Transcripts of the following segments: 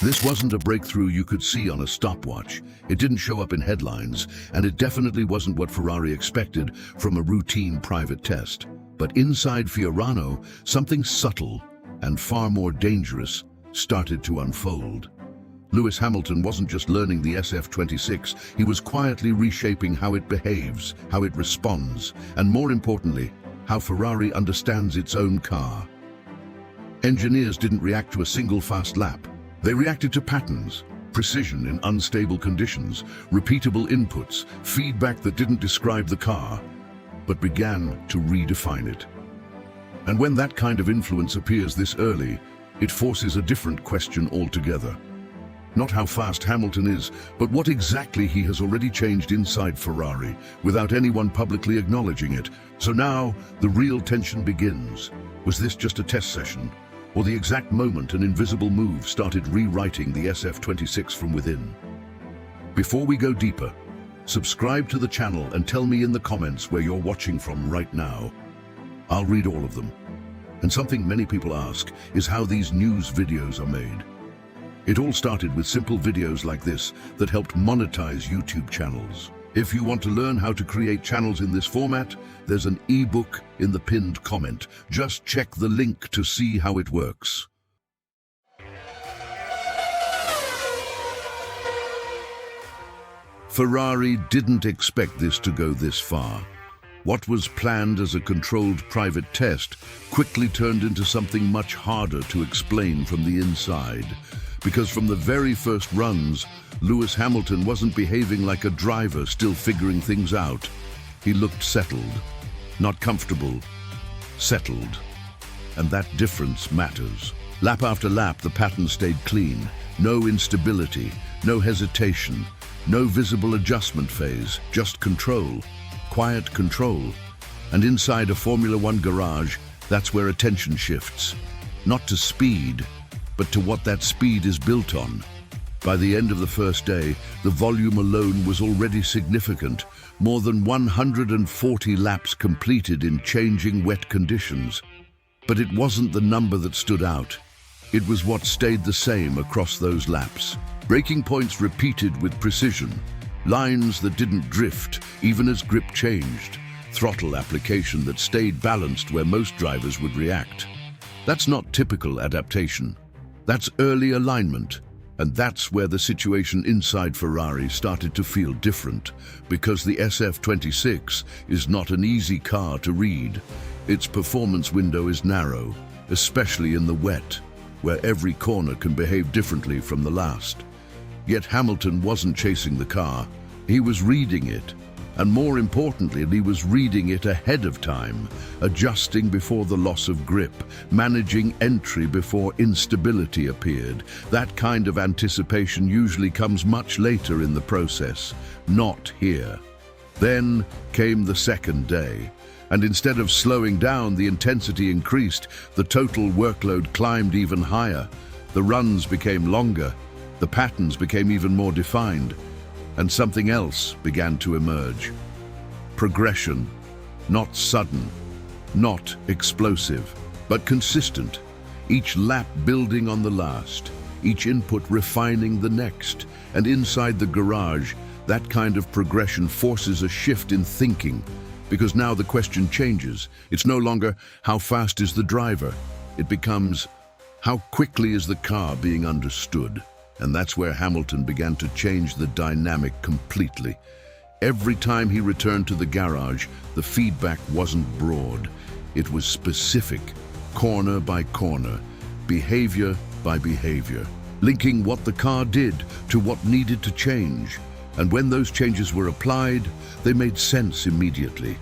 This wasn't a breakthrough you could see on a stopwatch. It didn't show up in headlines, and it definitely wasn't what Ferrari expected from a routine private test. But inside Fiorano, something subtle and far more dangerous started to unfold. Lewis Hamilton wasn't just learning the SF-26, he was quietly reshaping how it behaves, how it responds, and more importantly, how Ferrari understands its own car. Engineers didn't react to a single fast lap. They reacted to patterns, precision in unstable conditions, repeatable inputs, feedback that didn't describe the car, but began to redefine it. And when that kind of influence appears this early, it forces a different question altogether. Not how fast Hamilton is, but what exactly he has already changed inside Ferrari, without anyone publicly acknowledging it. So now, the real tension begins. Was this just a test session? Or the exact moment an invisible move started rewriting the SF-26 from within? Before we go deeper, subscribe to the channel and tell me in the comments where you're watching from right now. I'll read all of them. And something many people ask is how these news videos are made. It all started with simple videos like this that helped monetize YouTube channels. If you want to learn how to create channels in this format, there's an ebook in the pinned comment. Just check the link to see how it works. Ferrari didn't expect this to go this far. What was planned as a controlled private test quickly turned into something much harder to explain from the inside. Because from the very first runs, Lewis Hamilton wasn't behaving like a driver still figuring things out. He looked settled, not comfortable, settled. And that difference matters. Lap after lap, the pattern stayed clean. No instability, no hesitation, no visible adjustment phase, just control, quiet control. And inside a Formula One garage, that's where attention shifts. Not to speed, but to what that speed is built on. By the end of the first day, the volume alone was already significant. More than 140 laps completed in changing wet conditions. But it wasn't the number that stood out. It was what stayed the same across those laps. Braking points repeated with precision. Lines that didn't drift, even as grip changed. Throttle application that stayed balanced where most drivers would react. That's not typical adaptation. That's early alignment, and that's where the situation inside Ferrari started to feel different, because the SF-26 is not an easy car to read. Its performance window is narrow, especially in the wet, where every corner can behave differently from the last. Yet Hamilton wasn't chasing the car, he was reading it. And more importantly, he was reading it ahead of time, adjusting before the loss of grip, managing entry before instability appeared. That kind of anticipation usually comes much later in the process, not here. Then came the second day, and instead of slowing down, the intensity increased, the total workload climbed even higher. The runs became longer, the patterns became even more defined. And something else began to emerge. Progression, not sudden, not explosive, but consistent. Each lap building on the last, each input refining the next. And inside the garage, that kind of progression forces a shift in thinking, because now the question changes. It's no longer how fast is the driver. It becomes how quickly is the car being understood. And that's where Hamilton began to change the dynamic completely. Every time he returned to the garage, the feedback wasn't broad. It was specific, corner by corner, behavior by behavior, linking what the car did to what needed to change. And when those changes were applied, they made sense immediately.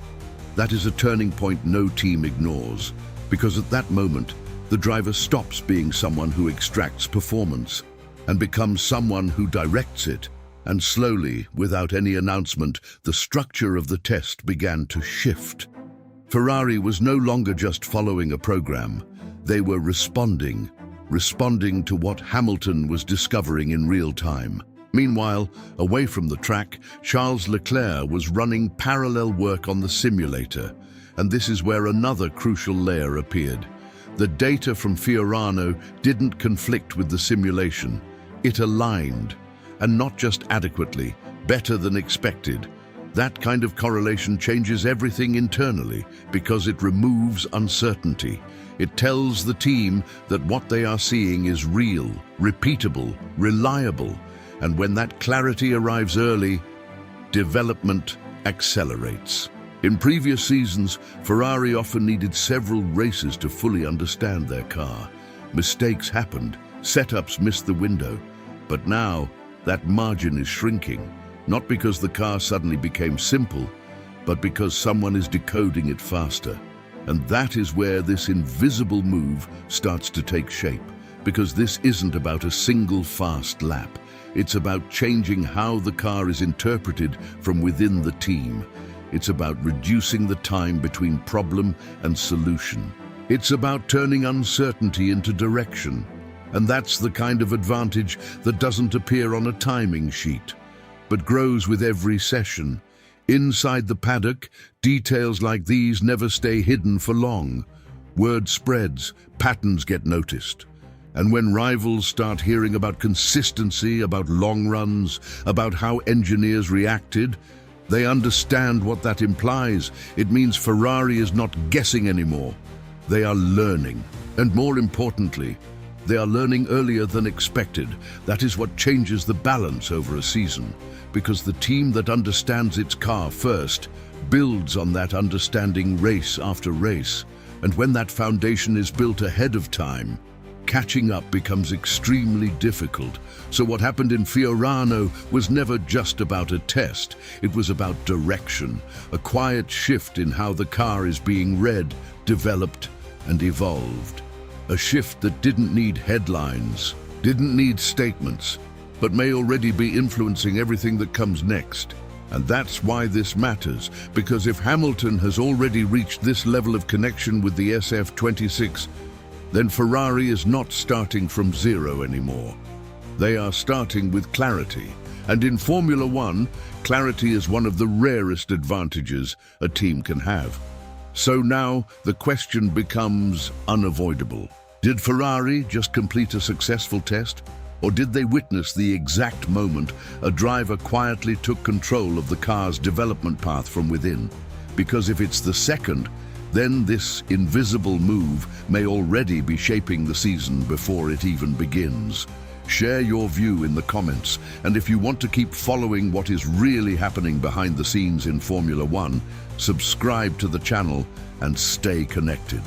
That is a turning point no team ignores, because at that moment, the driver stops being someone who extracts performance and becomes someone who directs it. And slowly, without any announcement, the structure of the test began to shift. Ferrari was no longer just following a program. They were responding to what Hamilton was discovering in real time. Meanwhile, away from the track, Charles Leclerc was running parallel work on the simulator. And this is where another crucial layer appeared. The data from Fiorano didn't conflict with the simulation. It aligned, and not just adequately, better than expected. That kind of correlation changes everything internally because it removes uncertainty. It tells the team that what they are seeing is real, repeatable, reliable, and when that clarity arrives early, development accelerates. In previous seasons, Ferrari often needed several races to fully understand their car. Mistakes happened, setups missed the window, but now that margin is shrinking. Not because the car suddenly became simple, but because someone is decoding it faster. And that is where this invisible move starts to take shape, because this isn't about a single fast lap. It's about changing how the car is interpreted from within the team. It's about reducing the time between problem and solution. It's about turning uncertainty into direction. And that's the kind of advantage that doesn't appear on a timing sheet, but grows with every session. Inside the paddock, details like these never stay hidden for long. Word spreads, patterns get noticed. And when rivals start hearing about consistency, about long runs, about how engineers reacted, they understand what that implies. It means Ferrari is not guessing anymore. They are learning. And more importantly, they are learning earlier than expected. That is what changes the balance over a season, because the team that understands its car first builds on that understanding race after race. And when that foundation is built ahead of time, catching up becomes extremely difficult. So what happened in Fiorano was never just about a test. It was about direction, a quiet shift in how the car is being read, developed, and evolved. A shift that didn't need headlines, didn't need statements, but may already be influencing everything that comes next. And that's why this matters, because if Hamilton has already reached this level of connection with the SF-26, then Ferrari is not starting from zero anymore. They are starting with clarity. And in Formula One, clarity is one of the rarest advantages a team can have. So now the question becomes unavoidable. Did Ferrari just complete a successful test? Or did they witness the exact moment a driver quietly took control of the car's development path from within? Because if it's the second, then this invisible move may already be shaping the season before it even begins. Share your view in the comments, and if you want to keep following what is really happening behind the scenes in Formula One, subscribe to the channel and stay connected.